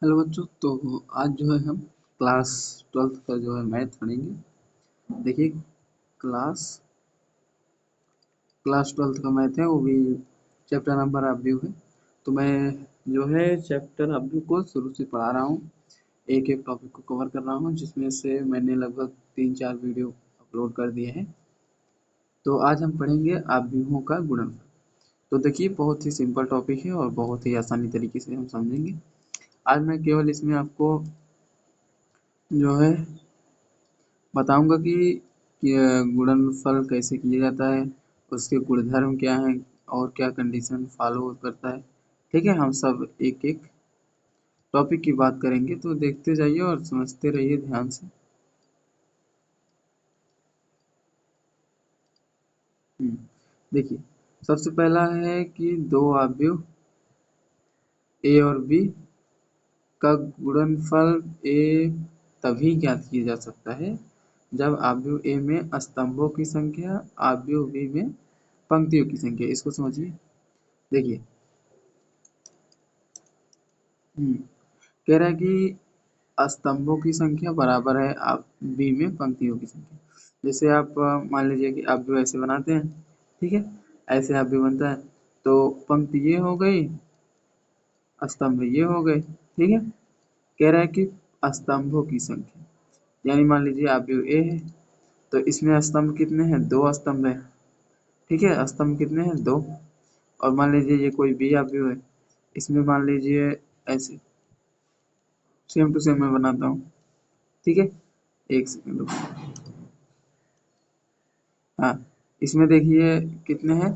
Hello बच्चों। तो आज जो है हम क्लास 12th का जो है मैथ पढ़ेंगे। देखिए, क्लास क्लास 12th का मैथ है, वो भी चैप्टर नंबर अवयव है। तो मैं जो है चैप्टर अवयव को शुरू से पढ़ा रहा हूँ, एक एक टॉपिक को कवर कर रहा हूँ, जिसमें से मैंने लगभग 3-4 वीडियो अपलोड कर दिए हैं। तो आज हम पढ़ेंगे अवयवों का गुणनफल। तो देखिए, बहुत ही सिंपल टॉपिक है और बहुत ही आसानी तरीके से हम समझेंगे। आज मैं केवल इसमें आपको जो है बताऊंगा कि गुणनफल कैसे किया जाता है, उसके गुणधर्म क्या हैं और क्या कंडीशन फॉलो करता है। ठीक है, हम सब एक एक टॉपिक की बात करेंगे, तो देखते जाइए और समझते रहिए ध्यान से। देखिए, सबसे पहला है कि दो अवयव ए और बी का गुणनफल ए तभी ज्ञात किया जा सकता है जब अवयव ए में स्तंभों की संख्या अवयव बी में पंक्तियों की संख्या। इसको समझिए। देखिए, कह रहा है कि स्तंभों की संख्या बराबर है आप बी में पंक्तियों की संख्या। जैसे आप मान लीजिए कि आप भी ऐसे बनाते हैं, ठीक है, ऐसे आप भी बनता है। तो पंक्ति ये हो गई, स्तंभ ये हो गए, ठीक है। कह रहा है कि स्तंभों की संख्या, यानी मान लीजिए आप भी ए है, तो इसमें स्तंभ कितने हैं? 2 स्तंभ है, ठीक है। स्तंभ कितने हैं? 2। और मान लीजिए ये कोई बी आप है, इसमें मान लीजिए ऐसे सेम टू सेम मैं बनाता हूँ, ठीक है। एक सेकंड रुको। हाँ, इसमें देखिए कितने हैं?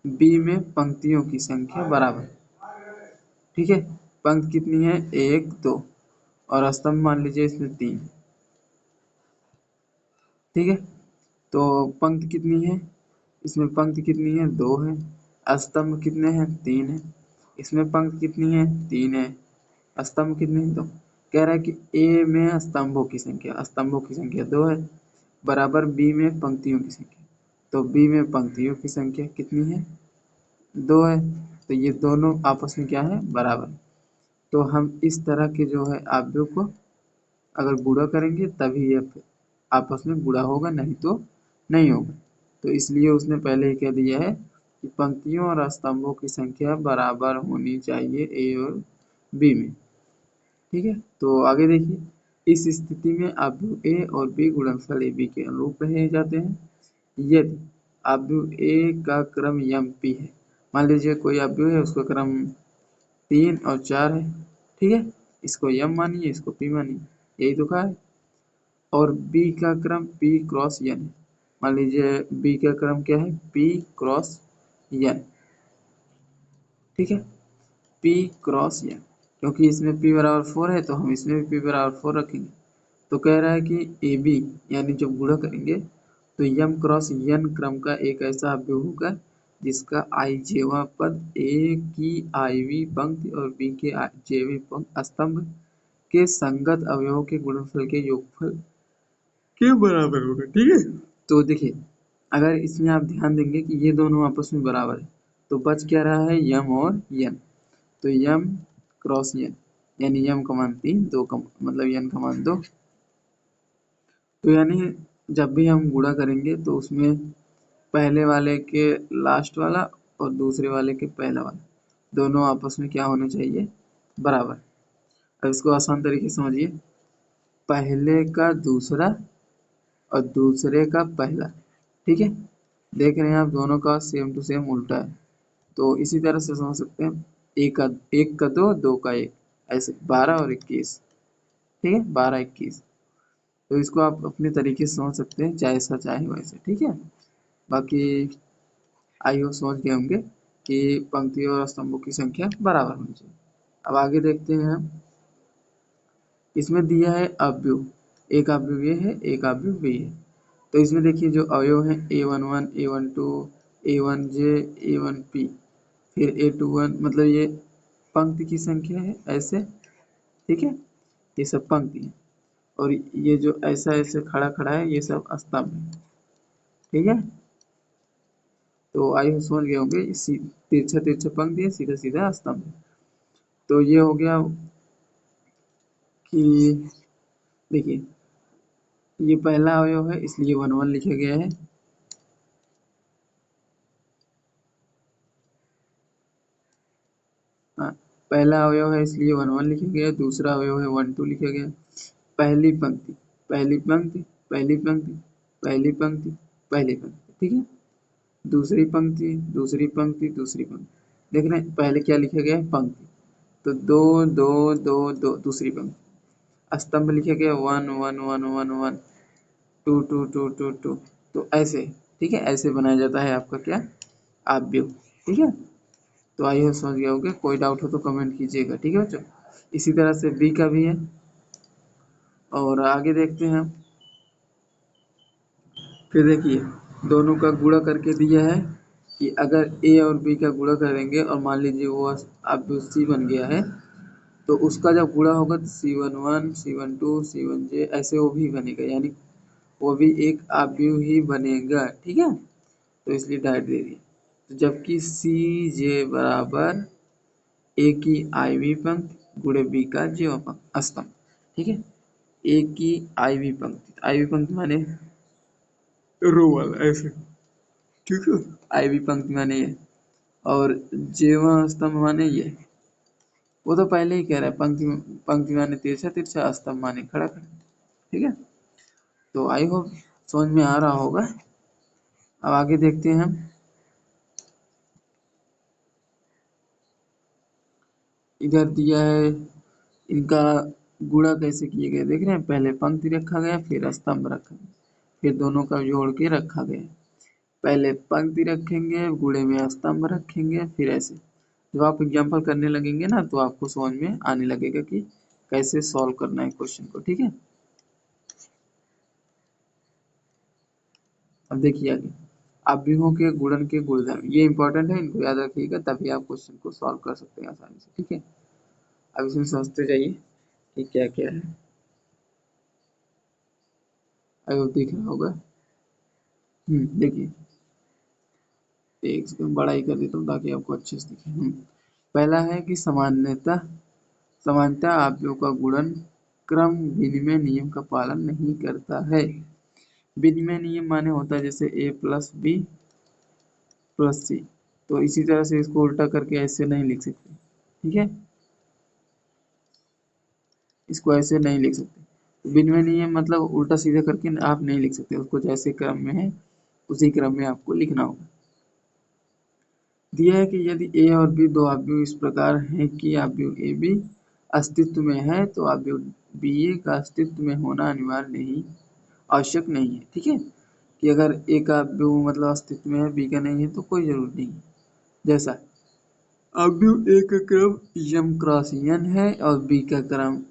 बी में पंक्तियों की संख्या बराबर, ठीक है। पंक्ति कितनी है? 1 2, और स्तंभ मान लीजिए इसमें 3, ठीक है। तो पंक्ति कितनी है? इसमें पंक्ति कितनी है? 2 है। स्तंभ कितने हैं? 3 है। इसमें पंक्ति कितनी है? 3 है। स्तंभ कितने हैं? 2। कह रहा है कि ए में स्तंभों की संख्या 2 है, बराबर बी में पंक्तियों की संख्या। तो बी में पंक्तियों की संख्या कितनी है? 2 है। तो ये दोनों आपस में क्या है? बराबर। तो हम इस तरह के जो है अवयव को अगर गुणा करेंगे तभी ये आपस में गुणा होगा, नहीं तो नहीं होगा। तो इसलिए उसने पहले ही कह दिया है कि पंक्तियों और स्तंभों की संख्या बराबर होनी चाहिए ए और बी में, ठीक है। तो आगे देखिए, इस स्थिति में अवयव ए और बी गुणनफल ए बी के अनुरूप रहे जाते हैं यदि अवयव ए का क्रम यम पी है। मान लीजिए कोई अवयव है, उसका क्रम 3 और 4 है, ठीक है। इसको यम मानिए, इसको पी मानिए, यही तो कहा है। और बी का क्रम पी क्रॉस यन है। मान लीजिए बी का क्रम क्या है? पी क्रॉस यन, ठीक है। पी क्रॉस यन, क्योंकि इसमें p बराबर 4 है तो हम इसमें भी p बराबर 4 रखेंगे। तो कह रहा है कि ए बी, यानी जब गुणा करेंगे तो यम क्रॉस यन क्रम का एक ऐसा अवयव होगा जिसका i जेवा पद ए की iवीं पंक्ति और b के जेवीं स्तंभ के संगत अवयवों के गुणनफल के योगफल के बराबर होगा, ठीक है। तो देखिए, अगर इसमें आप ध्यान देंगे कि ये दोनों आपस में बराबर है, तो बच क्या रहा है? यम और यन। तो यम क्रॉस यन, यानी यम का मान 3, 2 का मतलब यन का मान 2। तो यानी जब भी हम गुणा करेंगे तो उसमें पहले वाले के लास्ट वाला और दूसरे वाले के पहला वाला दोनों आपस में क्या होने चाहिए? बराबर। अब इसको आसान तरीके से समझिए। पहले का दूसरा और दूसरे का पहला, ठीक है। देख रहे हैं आप, दोनों का सेम टू सेम उल्टा है। तो इसी तरह से समझ सकते हैं, एक का 2, 2 का 1, ऐसे 12 और 21, ठीक है, 12 21। तो इसको आप अपने तरीके से समझ सकते हैं, जैसा चाहे वैसे, ठीक है। बाकी आई होप समझ गए होंगे कि पंक्तियों और स्तंभों की संख्या बराबर होनी चाहिए। अब आगे देखते हैं हम। इसमें दिया है अवयव, एक अवयव ये है, एक अवयव ये है। तो इसमें देखिए जो अवयव है A11, A12, A1J, A1P, फिर A21, मतलब ये पंक्ति की संख्या है ऐसे, ठीक है। ये सब पंक्ति है, और ये जो ऐसा ऐसे खड़ा खड़ा है ये सब स्तंभ है, ठीक है। तो आई होप समझ गए होंगे, तिरछा तिरछा पंक्ति है, सीधा सीधा स्तंभ है। तो ये हो गया कि देखिए ये पहला अवयव है इसलिए 1 1 लिखा गया है। हाँ, पहला अवयव है इसलिए 1 1 लिखा गया, दूसरा अवयव है 1 2 लिखा गया। पहली पंक्ति पहली पंक्ति पहली पंक्ति पहली पंक्ति पहली पंक्ति, ठीक है। दूसरी पंक्ति दूसरी पंक्ति दूसरी पंक्ति। देख रहे हैं पहले क्या लिखा गया है, पंक्ति, तो दो दो दो दो दूसरी पंक्ति। स्तंभ लिखा गया 1 1 1 1 1 2 2 2 2 2, तो ऐसे, ठीक है, ऐसे बनाया जाता है आपका क्या, आव्यूह, ठीक है। तो आई होप समझ गए होंगे, कोई डाउट हो तो कमेंट कीजिएगा, ठीक है बच्चों। इसी तरह से बी का भी है, और आगे देखते हैं। फिर देखिए दोनों का गुणा करके दिया है कि अगर ए और बी का गुणा करेंगे और मान लीजिए वो आव्यूह सी बन गया है, तो उसका जब गुणा होगा तो C11 C12 C1J ऐसे वो भी बनेगा, यानी वो भी एक आव्यूह ही बनेगा, ठीक है। तो इसलिए डायरेक्ट दे दिए। तो जबकि CJ बराबर ए की आईवी पंक्ति गुणे बी का ज्यों पंक्ति स्तंभ, ठीक है। ए की आईवी पंक्ति माने रो वाला ऐसे, ठीक है। आईवी पंक्ति माने ये, और जेवा स्तंभ माने ये। वो तो पहले ही कह रहा है, पंक्ति पंक्ति माने तिरछा तिरछा, स्तंभ माने खड़ा खड़ा, ठीक है। तो आई होप समझ में आ रहा होगा। अब आगे देखते हैं हम। इधर दिया है इनका गुणा कैसे किए गए, देख रहे हैं, पहले पंक्ति रखा गया फिर स्तंभ रखा गया, फिर दोनों का जोड़ के रखा गया। पहले पंक्ति रखेंगे गुणे में स्तंभ रखेंगे, फिर ऐसे। जब आप एग्जाम्पल करने लगेंगे ना तो आपको समझ में आने लगेगा कि कैसे सॉल्व करना है क्वेश्चन को, ठीक है। अब देखिए आगे, आव्यूहों के गुणन के गुणधर्म, ये इंपॉर्टेंट है, इनको याद रखिएगा, तभी आप क्वेश्चन को सॉल्व कर सकते हैं आसानी से, ठीक है। अब इसमें समझते जाइए कि क्या क्या है। आई दिख रहा होगा। देखिए एक सेकंड बड़ा ही कर देता हूँ ताकि आपको अच्छे से दिखे। पहला है कि समानता आव्यूहों का गुणन क्रम विनिमय नियम का पालन नहीं करता है। विनिमय नियम माने होता है जैसे a प्लस बी प्लस सी, तो इसी तरह से इसको उल्टा करके ऐसे नहीं लिख सकते, ठीक है। इसको ऐसे नहीं लिख सकते, विनिमय नियम मतलब उल्टा सीधा करके आप नहीं लिख सकते, उसको जैसे क्रम में है उसी क्रम में आपको लिखना होगा। दिया है कि यदि ए और बी दो आव्यूह इस प्रकार हैं कि आव्यूह ए बी अस्तित्व में है, तो आव्यूह बी ए का अस्तित्व में होना अनिवार्य नहीं, आवश्यक नहीं है, ठीक है। कि अगर ए का आव्यूह मतलब अस्तित्व में है, बी का नहीं है, तो कोई जरूरत नहीं है। जैसा आव्यूह ए का क्रम यम क्रॉस यन है और बी का क्रम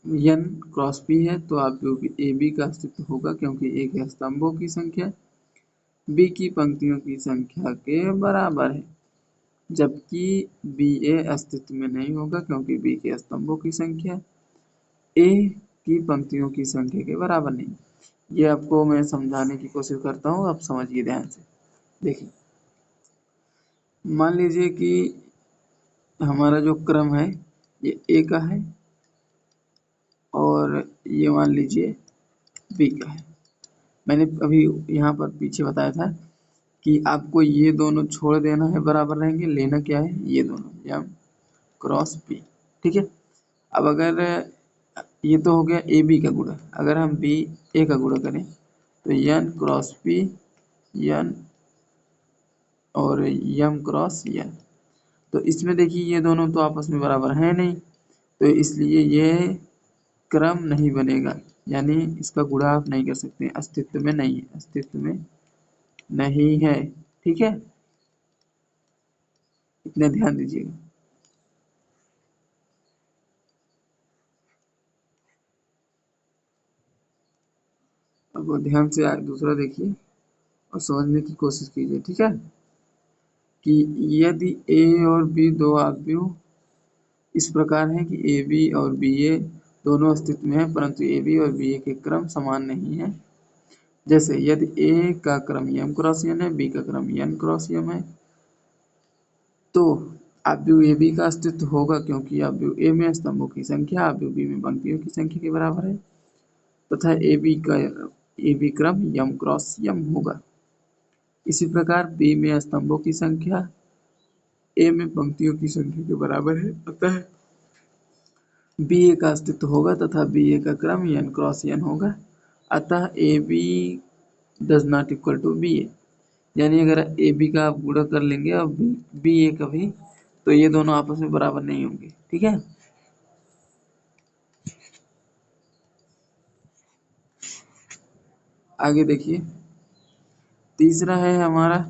यन क्रॉस बी है, तो आव्यूह ए बी का अस्तित्व होगा, क्योंकि ए के स्तंभों की संख्या बी की पंक्तियों की संख्या के बराबर है। जबकि बी ए अस्तित्व में नहीं होगा, क्योंकि बी के स्तंभों की संख्या ए की पंक्तियों की संख्या के बराबर नहीं। ये आपको मैं समझाने की कोशिश करता हूँ, आप समझिए ध्यान से। देखिए मान लीजिए कि हमारा जो क्रम है ये ए का है और ये मान लीजिए बी का है। मैंने अभी यहाँ पर पीछे बताया था कि आपको ये दोनों छोड़ देना है, बराबर रहेंगे, लेना क्या है, ये दोनों एम क्रॉस बी, ठीक है। अब अगर ये तो हो गया ए बी का गुणा, अगर हम बी ए का गुणा करें तो यन क्रॉस बी यन और यम क्रॉस यन, तो इसमें देखिए ये दोनों तो आपस में बराबर हैं नहीं, तो इसलिए ये क्रम नहीं बनेगा, यानी इसका गुणा आप नहीं कर सकते, अस्तित्व में नहीं है, अस्तित्व में नहीं है, ठीक है। इतना ध्यान दीजिएगा। अब ध्यान से दूसरा देखिए और समझने की कोशिश कीजिए, ठीक है। कि यदि ए और बी दो आव्यूह इस प्रकार हैं कि ए बी और बी ए दोनों अस्तित्व में है, परंतु ए बी और बी ए के क्रम समान नहीं है। जैसे यदि ए का क्रम यम क्रॉस यन है, बी का क्रम यन क्रॉस यम है, तो आव्यूह ए बी का अस्तित्व होगा क्योंकि आव्यूह ए में स्तंभों की संख्या आव्यूह बी में पंक्तियों की संख्या के बराबर है तथा ए बी क्रम यम क्रॉस यम होगा। इसी प्रकार बी में स्तंभों की संख्या ए में पंक्तियों की संख्या के बराबर है अतः बी ए का अस्तित्व होगा तथा बी ए का क्रम n क्रॉस n होगा अतः A B does not equal to B A. यानी अगर ए बी का आप गुणा कर लेंगे और बी ए का भी तो ये दोनों आपस में बराबर नहीं होंगे। ठीक है, आगे देखिए तीसरा है हमारा,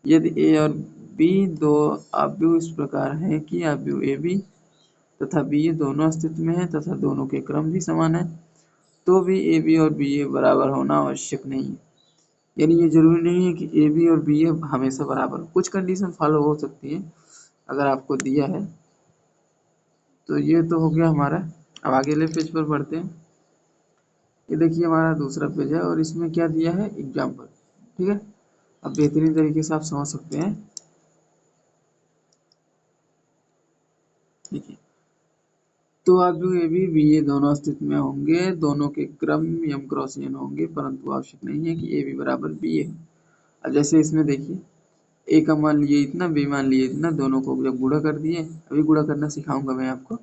यदि ए और बी दो आव्यूह इस प्रकार हैं कि आव्यूह ए बी तथा बी ए दोनों अस्तित्व में है तथा दोनों के क्रम भी समान है तो भी ए बी और बी ए बराबर होना आवश्यक नहीं है। यानी ये जरूरी नहीं है कि ए बी और बी ए हमेशा बराबर, कुछ कंडीशन फॉलो हो सकती है अगर आपको दिया है। तो ये तो हो गया हमारा। अब आगे ले पेज पर बढ़ते हैं। ये देखिए हमारा दूसरा पेज है और इसमें क्या दिया है, एग्जाम्पल। ठीक है, अब बेहतरीन तरीके से आप समझ सकते हैं। ठीक है, तो आव्यूह ए बी बी ए दोनों अस्तित्व में होंगे, दोनों के क्रम यम क्रॉस एन होंगे, परंतु आवश्यक नहीं है कि ए बी बराबर बी ए। अब जैसे इसमें देखिए ए का मान लिए इतना, बी मान लिए इतना, दोनों को जब गुणा कर दिए, अभी गुणा करना सिखाऊंगा मैं आपको,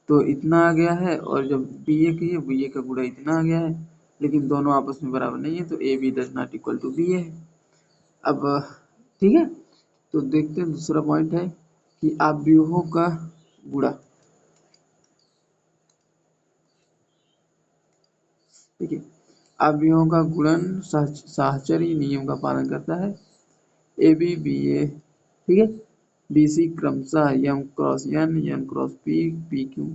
तो इतना आ गया है और जब बी ए की बी ए का गुणा इतना आ गया है, लेकिन दोनों आपस में बराबर नहीं है तो A B does not equal to B A है। अब ठीक है, तो देखते हैं दूसरा पॉइंट है कि आव्यूहों का गुणा। ठीक है, आव्यूहों का गुणन साहचर्य नियम का पालन करता है। ए बी बी ए, ठीक है, बी सी क्रमशः M cross N N cross P P Q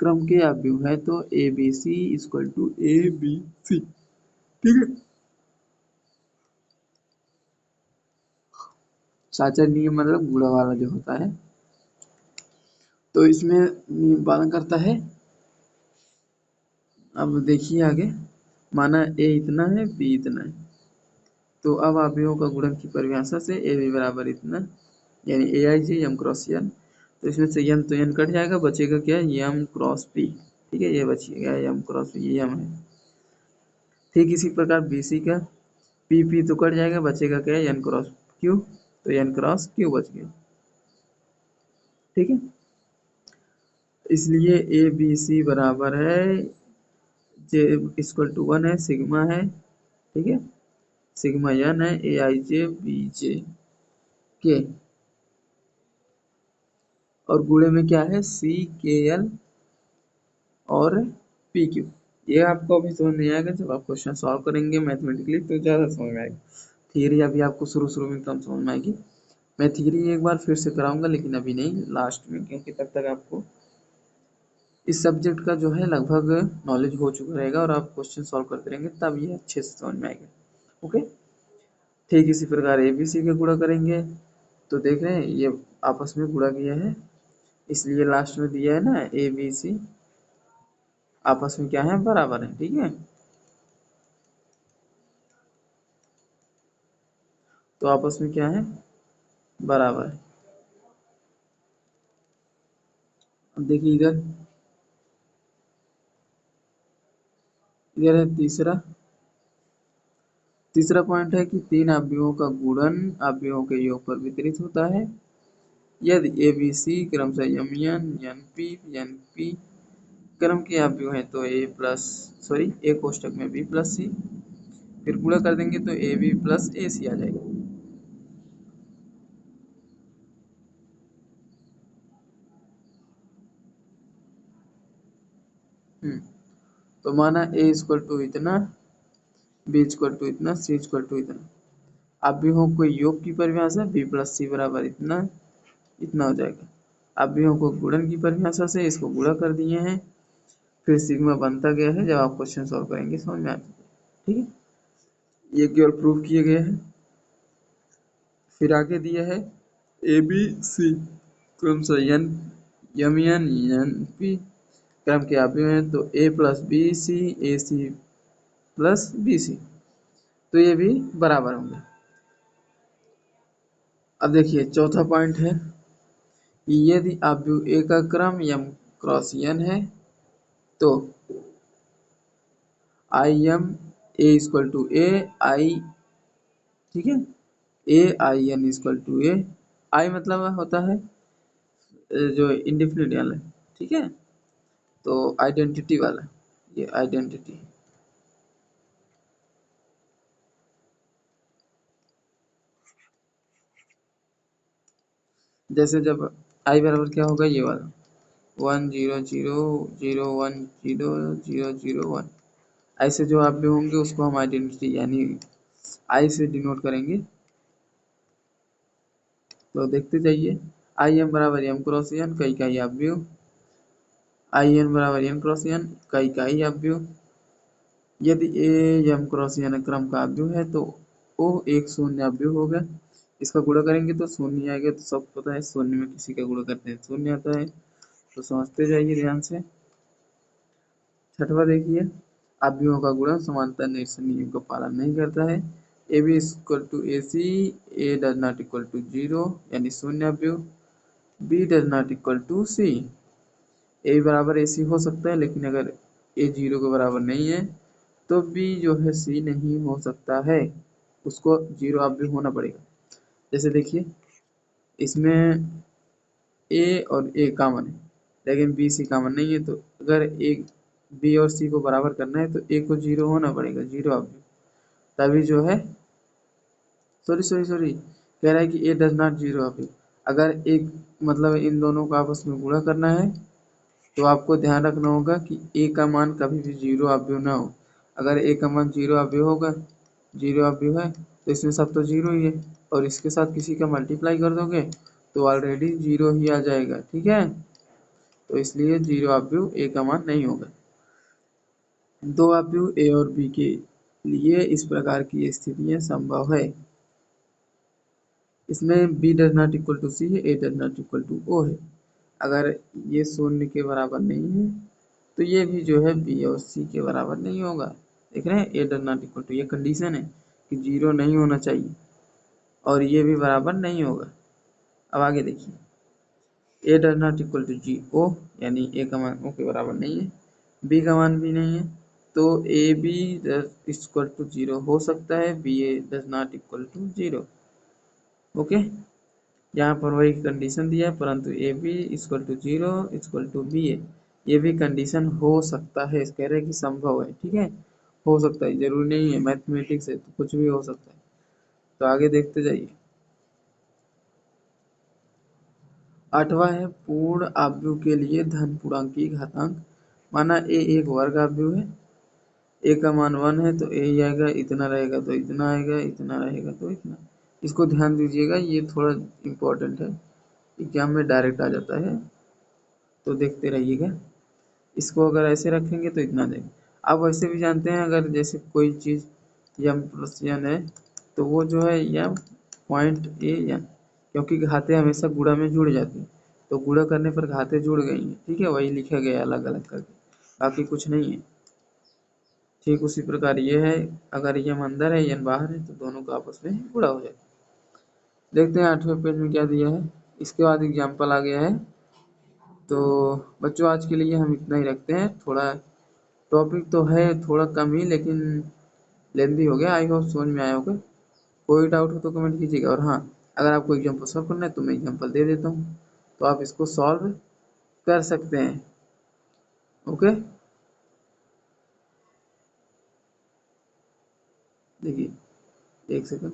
क्रम के आव्यूह है तो A B C equal to A B C. ठीक है, साहचर्य नियम मतलब गुणा वाला जो होता है, तो इसमें नियम पालन करता है। अब देखिए आगे, माना ए इतना है बी इतना है, तो अब आव्यूहों का गुणन की परिभाषा से ए बी बराबर इतना, यानी ए आई जे यम क्रॉस एन, तो इसमें से यम तो एन कट जाएगा, बचेगा क्या, यम क्रॉस पी। ठीक है, ये बचेगा यम क्रॉस पी, ये यम है। ठीक इसी प्रकार बी सी का पी पी तो कट जाएगा, बचेगा क्या, एन क्रॉस क्यू, तो एन क्रॉस क्यू बच गया। ठीक है, इसलिए ए बी सी बराबर है जे इक्वल टू 1 है, सिग्मा है। ठीक है, सिग्मा एन है A I J B J के, और गुणे में क्या है, सी के एल और पी क्यू। ये आपको अभी समझ नहीं आएगा, जब आप क्वेश्चन सॉल्व करेंगे मैथमेटिकली तो ज़्यादा समझ में आएगा। थियरी अभी आपको शुरू शुरू में कम समझ में आएगी। मैं थियरी एक बार फिर से कराऊंगा लेकिन अभी नहीं, लास्ट में, क्योंकि तब तक आपको इस सब्जेक्ट का जो है लगभग नॉलेज हो चुका रहेगा और आप क्वेश्चन सॉल्व करते रहेंगे, तब ये अच्छे से समझ में आएगा। ओके, ठीक इसी प्रकार ए बी सी का गुणा करेंगे, तो देख रहे हैं ये आपस में गुणा किया है, इसलिए लास्ट में दिया है ना ए बी सी आपस में क्या है, बराबर है। ठीक है, तो आपस में क्या है, बराबर है। अब देखिए इधर, इधर है तीसरा पॉइंट है कि तीन आव्यूहों का गुणन आव्यूहों के योग पर वितरित होता है। यदि ए बी सी क्रमशः एम एन एन पी क्रम के आव्यूह हैं तो ए कोष्टक में बी प्लस सी, फिर गुणा कर देंगे तो ए बी प्लस ए सी आ जाएगा। तो माना ए इक्वल टू इतना, बी इक्वल टू इतना, सी इक्वल टू इतना, आव्यूहों को योग की परिभाषा बी प्लस सी बराबर इतना, इतना हो जाएगा। आव्यूहों को गुणन की परिभाषा से इसको गुणा कर दिए हैं, फिर सिग्मा बनता गया है, जब आप क्वेश्चन सॉल्व करेंगे समझ में आ जाएगा। ठीक है, ये केवल प्रूव किए गए हैं। फिर आगे दिया है ए बी सी क्रमशः n m n n p क्रम के आव्यूह हैं तो A plus B C A C plus B C, तो ये भी बराबर होंगे। अब देखिए चौथा पॉइंट है कि यदि आव्यूह ए का क्रम m क्रॉस n है तो I M A equal to A I, ठीक है, A I N equal to A, I मतलब होता है जो इंडेफिनिट वाला, ठीक है, तो आइडेंटिटी वाला, ये आइडेंटिटी। जैसे जब आई बराबर क्या होगा, ये वाला 1 0 0 0 1 0 0 0 1, ऐसे जो आप भी होंगे उसको हम आइडेंटिटी यानी आई से डिनोट करेंगे। तो देखते जाइए, आई एम बराबर एम क्रॉस एन का इकाई आव्यूह, आई एन बराबर एन क्रॉस एन का इकाई आव्यूह। यदि ए एम क्रॉस एन क्रम का आव्यूह है तो ओ एक शून्य आव्यूह होगा। इसका गुणा करेंगे तो शून्य आएगा, तो सब पता है शून्य में किसी का गुणा करते हैं शून्य आता है, तो समझते जाइए ध्यान से। छठवा देखिए, आव्यूहों का गुणा समानता निरसन नियम का पालन नहीं करता है। A B equal to A C, A does not equal to zero यानी शून्य आव्यूह, B does not equal to C. A बराबर ए सी हो सकता है, लेकिन अगर ए जीरो के बराबर नहीं है तो बी जो है सी नहीं हो सकता है, उसको जीरो आव्यूह होना पड़ेगा। जैसे देखिए इसमें ए और ए कॉमन है लेकिन बी सी कॉमन नहीं है, तो अगर ए बी और सी को बराबर करना है तो ए को जीरो होना पड़ेगा, जीरो आव्यूह, तभी जो है सॉरी कह रहा है कि ए डज नॉट जीरो आव्यूह। अगर एक मतलब इन दोनों को आपस में गुणा करना है तो आपको ध्यान रखना होगा कि ए का मान कभी भी जीरो आव्यूह ना हो। अगर ए का मान जीरो आव्यूह होगा, जीरो आव्यूह है तो इसमें सब तो जीरो ही है, और इसके साथ किसी का मल्टीप्लाई कर दोगे तो ऑलरेडी जीरो ही आ जाएगा, ठीक है, तो इसलिए जीरो आव्यूह ए का मान नहीं होगा। दो आव्यूह ए और बी के लिए इस प्रकार की स्थितियां संभव है। इसमें B does not equal to C है, A does not equal to O है। अगर ये शून्य के बराबर नहीं है तो ये भी जो है बी और सी के बराबर नहीं होगा। देख रहे हैं, ए डज नॉट इक्वल टू, ये कंडीशन है कि जीरो नहीं होना चाहिए, और ये भी बराबर नहीं होगा। अब आगे देखिए, ए डज नॉट इक्वल टू जी ओ यानी ए का मान ओ के बराबर नहीं है, बी का मान भी नहीं है, तो A B does equal to zero हो सकता है, B A does not equal to zero. Okay, यहाँ पर वही कंडीशन दिया है, परंतु A B equal to zero equal to B A, ये भी कंडीशन हो सकता है, कह रहे हैं कि संभव है, ठीक है, हो सकता है, जरूरी नहीं है, मैथमेटिक्स है तो कुछ भी हो सकता है। तो आगे देखते जाइए। आठवां है, पूर्ण आव्यूह के लिए धन पूर्णांक की घातांक। माना ए एक वर्ग आव्यूह है, ए का मान 1 है तो ए ही आएगा, इतना रहेगा तो इतना आएगा, इतना रहेगा तो इतना। इसको ध्यान दीजिएगा, ये थोड़ा इम्पोर्टेंट है, एग्जाम में डायरेक्ट आ जाता है, तो देखते रहिएगा। इसको अगर ऐसे रखेंगे तो इतना देंगे। आप वैसे भी जानते हैं, अगर जैसे कोई चीज़ यम प्लस एन है तो वो जो है यम पॉइंट ए एन, क्योंकि घाते हमेशा गुणा में जुड़ जाती हैं, तो गुणा करने पर घाते जुड़ गई हैं, ठीक है, वही लिखा गया अलग अलग करके, बाकी कुछ नहीं है। ठीक उसी प्रकार ये है, अगर यम अंदर है एन बाहर है तो दोनों का आपस में गुणा हो जाए। देखते हैं 8वें पेज में क्या दिया है। इसके बाद एग्जाम्पल आ गया है। तो बच्चों आज के लिए हम इतना ही रखते हैं, थोड़ा टॉपिक तो है थोड़ा कम ही, लेकिन लेंदी हो गया, आई होप समझ में आया होगा। कोई डाउट हो तो कमेंट कीजिएगा, और हाँ, अगर आपको एग्जाम्पल सॉल्व करना है तो मैं एग्जाम्पल दे देता हूँ, तो आप इसको सॉल्व कर सकते हैं। ओके, देखिए एक सेकंड,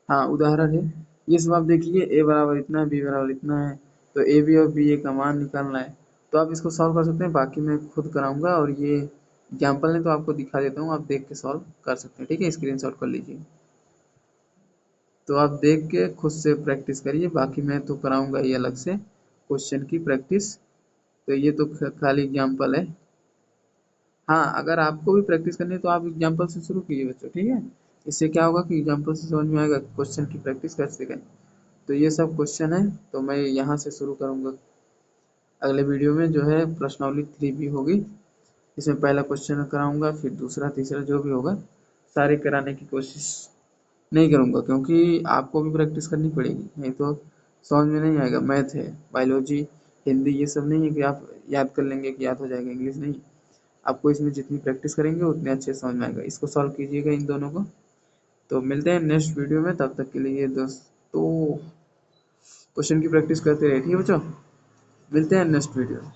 हाँ उदाहरण है, ये सब आप देखिए, ए बराबर इतना है, बी बराबर इतना है, तो ए बी और बी ए का मान निकालना है, तो आप इसको सॉल्व कर सकते हैं, बाकी मैं खुद कराऊंगा, और ये एग्जाम्पल है तो आपको दिखा देता हूँ, आप देख के सॉल्व कर सकते हैं, ठीक है, स्क्रीनशॉट कर लीजिए। तो आप देख के खुद से प्रैक्टिस करिए, बाकी मैं तो कराऊंगा ये अलग से क्वेश्चन की प्रैक्टिस, तो ये तो खाली एग्जाम्पल है। हाँ, अगर आपको भी प्रैक्टिस करनी है तो आप एग्जाम्पल से शुरू कीजिए बच्चों, ठीक है, इससे क्या होगा कि एग्जाम्पल से समझ में आएगा क्वेश्चन की प्रैक्टिस कैसे करें। तो ये सब क्वेश्चन है, तो मैं यहाँ से शुरू करूँगा। अगले वीडियो में जो है प्रश्नावली 3 भी होगी, इसमें पहला क्वेश्चन कराऊंगा, फिर दूसरा तीसरा जो भी होगा सारे कराने की कोशिश नहीं करूँगा, क्योंकि आपको भी प्रैक्टिस करनी पड़ेगी, नहीं तो समझ में नहीं आएगा। मैथ है, बायोलॉजी, हिंदी, ये सब नहीं है कि आप याद कर लेंगे कि याद हो जाएगा, इंग्लिश नहीं। आपको इसमें जितनी प्रैक्टिस करेंगे उतने अच्छे समझ में आएगा। इसको सॉल्व कीजिएगा इन दोनों को। तो मिलते हैं नेक्स्ट वीडियो में, तब तक के लिए दोस्तों क्वेश्चन की प्रैक्टिस करते रहिए, ठीक है बच्चों। मिलते हैं नेक्स्ट वीडियो में।